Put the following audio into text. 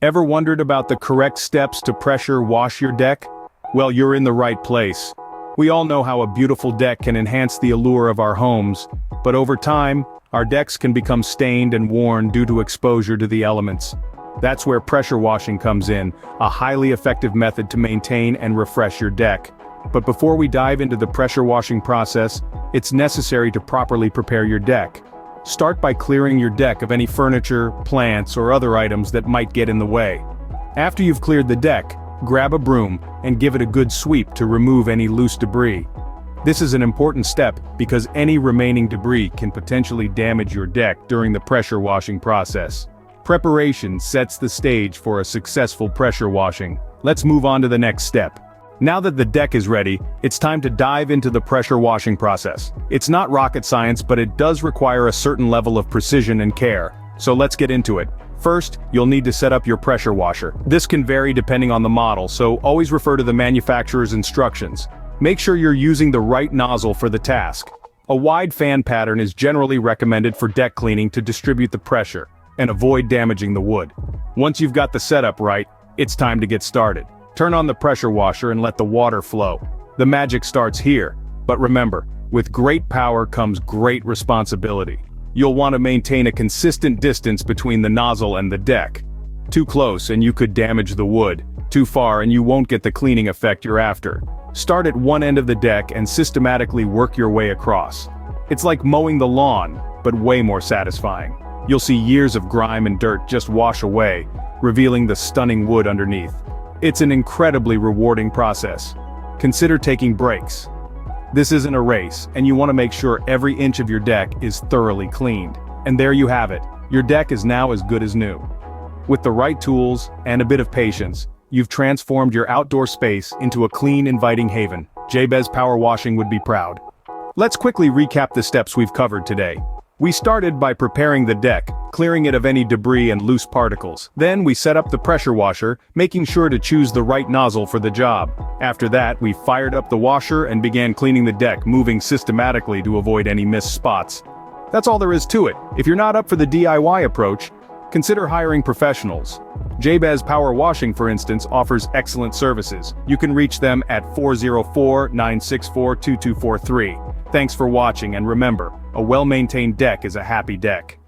Ever wondered about the correct steps to pressure wash your deck? Well, you're in the right place. We all know how a beautiful deck can enhance the allure of our homes, but over time, our decks can become stained and worn due to exposure to the elements. That's where pressure washing comes in, a highly effective method to maintain and refresh your deck. But before we dive into the pressure washing process, it's necessary to properly prepare your deck. Start by clearing your deck of any furniture, plants, or other items that might get in the way. After you've cleared the deck, grab a broom and give it a good sweep to remove any loose debris. This is an important step because any remaining debris can potentially damage your deck during the pressure washing process. Preparation sets the stage for a successful pressure washing. Let's move on to the next step. Now that the deck is ready, it's time to dive into the pressure washing process. It's not rocket science, but it does require a certain level of precision and care. So let's get into it. First, you'll need to set up your pressure washer. This can vary depending on the model, so always refer to the manufacturer's instructions. Make sure you're using the right nozzle for the task. A wide fan pattern is generally recommended for deck cleaning to distribute the pressure and avoid damaging the wood. Once you've got the setup right, it's time to get started. Turn on the pressure washer and let the water flow. The magic starts here, but remember, with great power comes great responsibility. You'll want to maintain a consistent distance between the nozzle and the deck. Too close and you could damage the wood. Too far and you won't get the cleaning effect you're after. Start at one end of the deck and systematically work your way across. It's like mowing the lawn, but way more satisfying. You'll see years of grime and dirt just wash away, revealing the stunning wood underneath. It's an incredibly rewarding process. Consider taking breaks. This isn't a race, and you want to make sure every inch of your deck is thoroughly cleaned. And there you have it. Your deck is now as good as new. With the right tools and a bit of patience, you've transformed your outdoor space into a clean, inviting haven. Jabez Power Washing would be proud. Let's quickly recap the steps we've covered today. We started by preparing the deck, clearing it of any debris and loose particles. Then we set up the pressure washer, making sure to choose the right nozzle for the job. After that, we fired up the washer and began cleaning the deck, moving systematically to avoid any missed spots. That's all there is to it. If you're not up for the DIY approach, consider hiring professionals. Jabez Power Washing, for instance, offers excellent services. You can reach them at 404-964-2243. Thanks for watching, and remember, a well-maintained deck is a happy deck.